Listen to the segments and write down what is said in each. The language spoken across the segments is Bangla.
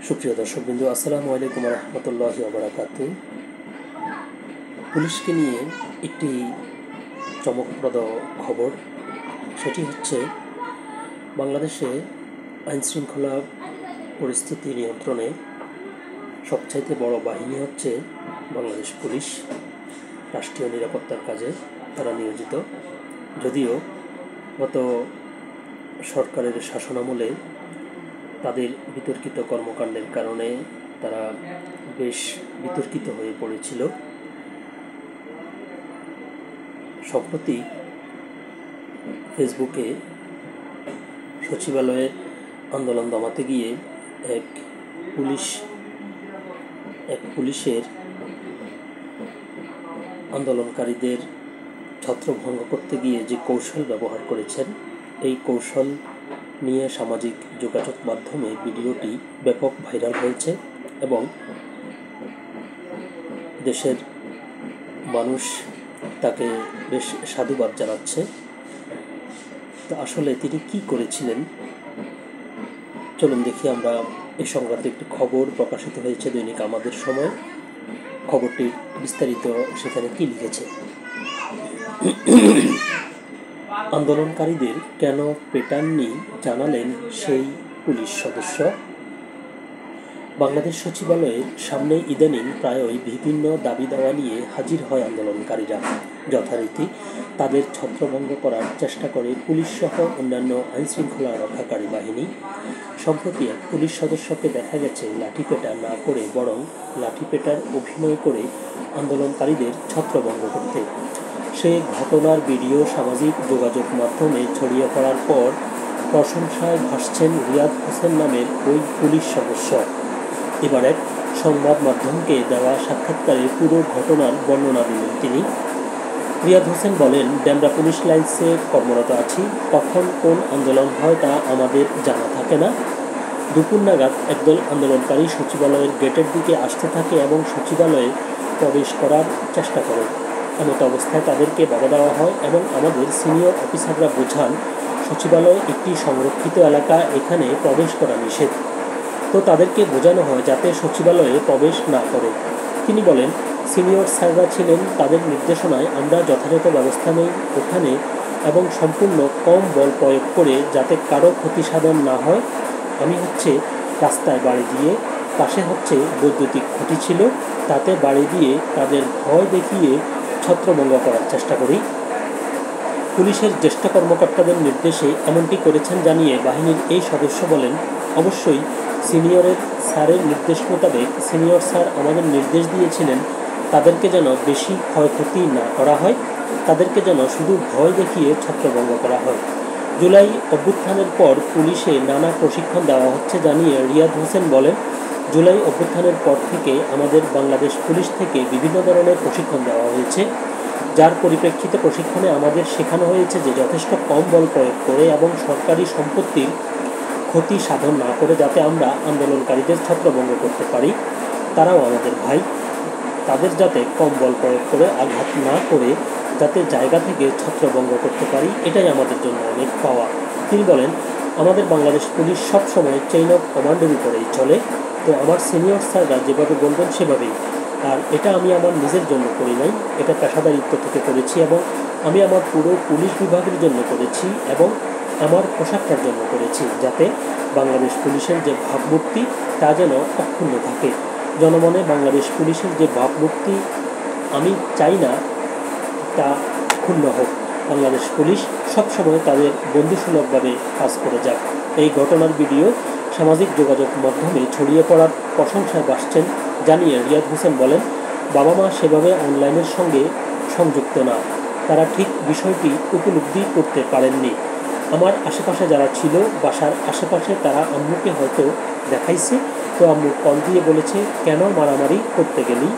সুপ্রিয় দর্শকবৃন্দ, আসসালামু আলাইকুম রহমতুল্লাহি ওয়া বারাকাতুহু। পুলিশকে নিয়ে একটি চমকপ্রদ খবর, সেটি হচ্ছে বাংলাদেশে আইনশৃঙ্খলা পরিস্থিতি নিয়ন্ত্রণে সবচাইতে বড় বাহিনী হচ্ছে বাংলাদেশ পুলিশ। রাষ্ট্রীয় নিরাপত্তার কাজে তারা নিয়োজিত। যদিও গত সরকারের শাসনামলে তাদের বিতর্কিত কর্মকাণ্ডের কারণে তারা বেশ বিতর্কিত হয়ে পড়েছিল। সম্প্রতি ফেসবুকে সচিবালয়ে আন্দোলন দমাতে গিয়ে এক পুলিশের আন্দোলনকারীদের ছত্রভঙ্গ করতে গিয়ে যে কৌশল ব্যবহার করেছেন, এই কৌশল নিয়ে সামাজিক যোগাযোগ মাধ্যমে ভিডিওটি ব্যাপক ভাইরাল হয়েছে এবং দেশের মানুষ তাকে বেশ সাধুবাদ জানাচ্ছে। তো আসলে তিনি কি করেছিলেন, চলুন দেখি আমরা। এই সংক্রান্ত একটি খবর প্রকাশিত হয়েছে দৈনিক আমাদের সময়। খবরটি বিস্তারিত সেখানে কি লিখেছে। আন্দোলনকারীদের কেন পেটাননি জানালেন সেই পুলিশ সদস্য। বাংলাদেশ সচিবালয়ের সামনে ইদানিং প্রায়ই বিভিন্ন দাবি দাওয়া নিয়ে হাজির হয় আন্দোলনকারীরা। যথারীতি তাদের ছত্রভঙ্গ করার চেষ্টা করে পুলিশ সহ অন্যান্য আইনশৃঙ্খলা রক্ষাকারী বাহিনী। সম্প্রতি এক পুলিশ সদস্যকে দেখা গেছে লাঠিপেটা না করে বরং লাঠিপেটার অভিনয় করে আন্দোলনকারীদের ছত্রভঙ্গ করতে। সে ঘটনার ভিডিও সামাজিক যোগাযোগ মাধ্যমে ছড়িয়ে পড়ার পর প্রশংসায় ভাসছেন রিয়াদ হোসেন নামের ওই পুলিশ সদস্য। এবার এক সংবাদ মাধ্যমকে দেওয়া সাক্ষাৎকারে পুরো ঘটনার বর্ণনা দিলেন তিনি। রিয়াদ হোসেন বলেন, ডেমরা পুলিশ লাইন্সে কর্মরত আছি। কখন কোন আন্দোলন হয় তা আমাদের জানা থাকে না। দুপুর নাগাদ একদল আন্দোলনকারী সচিবালয়ের গেটের দিকে আসতে থাকে এবং সচিবালয়ে প্রবেশ করার চেষ্টা করে। এমত অবস্থায় তাদেরকে বাধা দেওয়া হয় এবং আমাদের সিনিয়র অফিসাররা বোঝান সচিবালয় একটি সংরক্ষিত এলাকা, এখানে প্রবেশ করা নিষেধ। তো তাদেরকে বোঝানো হয় যাতে সচিবালয়ে প্রবেশ না করে। তিনি বলেন, সিনিয়র স্যাররা ছিলেন, তাদের নির্দেশনায় আমরা যথাযথ ব্যবস্থা নেই ওখানে এবং সম্পূর্ণ কম বল প্রয়োগ করে যাতে কারো ক্ষতি সাধন না হয়। আমি রাস্তায় বাড়ি দিয়ে, পাশে বৈদ্যুতিক খুঁটি ছিল, তাতে বাড়ি দিয়ে তাদের ভয় দেখিয়ে ছত্রভঙ্গ করার চেষ্টা করি। পুলিশের জ্যেষ্ঠ কর্মকর্তাদের নির্দেশে এমনটি করেছেন জানিয়ে বাহিনীর এই সদস্য বলেন, অবশ্যই সিনিয়রের স্যারের নির্দেশ মোতাবেক সিনিয়র স্যার আমাদের নির্দেশ দিয়েছিলেন তাদেরকে যেন বেশি ক্ষয়ক্ষতি না করা হয়, তাদেরকে যেন শুধু ভয় দেখিয়ে ছত্রভঙ্গ করা হয়। জুলাই অভ্যুত্থানের পর পুলিশে নানা প্রশিক্ষণ দেওয়া হচ্ছে জানিয়ে রিয়াদ হোসেন বলেন, জুলাই অভ্যুত্থানের পর থেকে আমাদের বাংলাদেশ পুলিশ থেকে বিভিন্ন ধরনের প্রশিক্ষণ দেওয়া হয়েছে, যার পরিপ্রেক্ষিতে প্রশিক্ষণে আমাদের শেখানো হয়েছে যে যথেষ্ট কম বল প্রয়োগ করে এবং সরকারি সম্পত্তির ক্ষতি সাধন না করে যাতে আমরা আন্দোলনকারীদের ছত্রভঙ্গ করতে পারি। তারাও আমাদের ভাই, তাদের যাতে কম বল প্রয়োগ করে আঘাত না করে যাতে জায়গা থেকে ছত্রভঙ্গ করতে পারি, এটাই আমাদের জন্য অনেক পাওয়া। তিনি বলেন, আমাদের বাংলাদেশ পুলিশ সবসময় চেইন অফ কমান্ডের উপরেই চলে। তো আমার সিনিয়র স্যাররা যেভাবে বলবেন সেভাবেই। আর এটা আমি আমার নিজের জন্য করি নাই, এটা পেশাদারিত্ব থেকে করেছি এবং আমি আমার পুরো পুলিশ বিভাগের জন্য করেছি এবং আমার পোশাকটার জন্য করেছি, যাতে বাংলাদেশ পুলিশের যে ভাবমূর্তি তা যেন অক্ষুণ্ণ থাকে। জনমনে বাংলাদেশ পুলিশের যে ভাবমূর্তি আমি চাই না তা ক্ষুণ্ণ হোক। বাংলাদেশ পুলিশ সবসময় তাদের বন্ধুসুলভভাবে কাজ করে যাক। এই ঘটনার ভিডিও সামাজিক যোগাযোগ মাধ্যমে ছড়িয়ে পড়ার প্রশংসায় ভাসছেন জানিয়ে রিয়াদ হোসেন বলেন, বাবা মা সেভাবে অনলাইনের সঙ্গে সংযুক্ত না, তারা ঠিক বিষয়টি উপলব্ধি করতে পারেননি। আমার আশেপাশে যারা ছিল বাসার আশেপাশে, তারা আম্মুকে হয়তো দেখাইছে, তো আম্মু কল দিয়ে বলেছে কেন মারামারি করতে গেলি।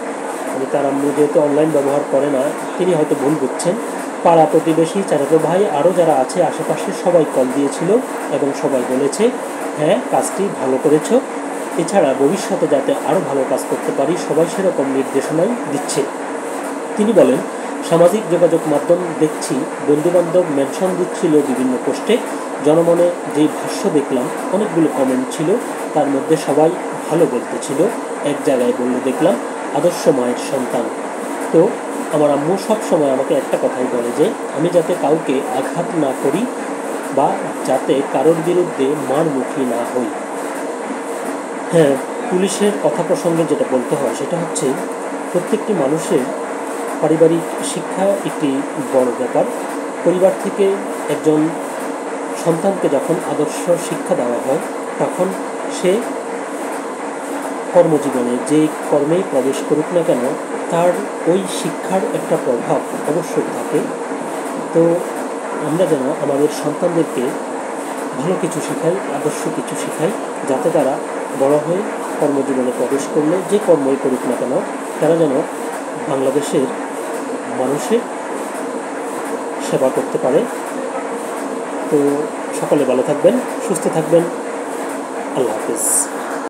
তার আম্মু যেহেতু অনলাইন ব্যবহার করে না, তিনি হয়তো ভুল বুঝছেন। পাড়া প্রতিবেশী, চাচাতো ভাই আরও যারা আছে আশেপাশে সবাই কল দিয়েছিল এবং সবাই বলেছে হ্যাঁ কাজটি ভালো করেছ, এছাড়া ভবিষ্যতে যাতে আরও ভালো কাজ করতে পারি সবাই সেরকম নির্দেশনাই দিচ্ছে। তিনি বলেন, সামাজিক যোগাযোগ মাধ্যম দেখছি বন্ধুবান্ধব মেনশন দিচ্ছিল বিভিন্ন পোস্টে। জনমনে যেই ভাষ্য দেখলাম, অনেকগুলো কমেন্ট ছিল, তার মধ্যে সবাই ভালো বলতেছিল। এক জায়গায় বললে দেখলাম আদর্শ মায়ের সন্তান। তো আমার আম্মু সব সময় আমাকে একটা কথাই বলে যে আমি যাতে কাউকে আঘাত না করি বা যাতে কারোর বিরুদ্ধে মার মুখী না হই। হ্যাঁ, পুলিশের কথা প্রসঙ্গে যেটা বলতে হয় সেটা হচ্ছে প্রত্যেকটি মানুষের পারিবারিক শিক্ষা একটি বড় ব্যাপার। পরিবার থেকে একজন সন্তানকে যখন আদর্শ শিক্ষা দেওয়া হয় তখন সে কর্মজীবনে যে কর্মেই প্রবেশ করুক না কেন তার ওই শিক্ষার একটা প্রভাব অবশ্যই থাকে। তো আমরা যেন আমাদের সন্তানদেরকে ভালো কিছু শেখাই, আদর্শ কিছু শেখাই, যাতে তারা বড় হয়ে কর্মজীবনে প্রবেশ করলে যে কর্মই করুক না কেন তারা যেন বাংলাদেশের মানুষের সেবা করতে পারে। তো সকলে ভালো থাকবেন, সুস্থ থাকবেন। আল্লাহ হাফেজ।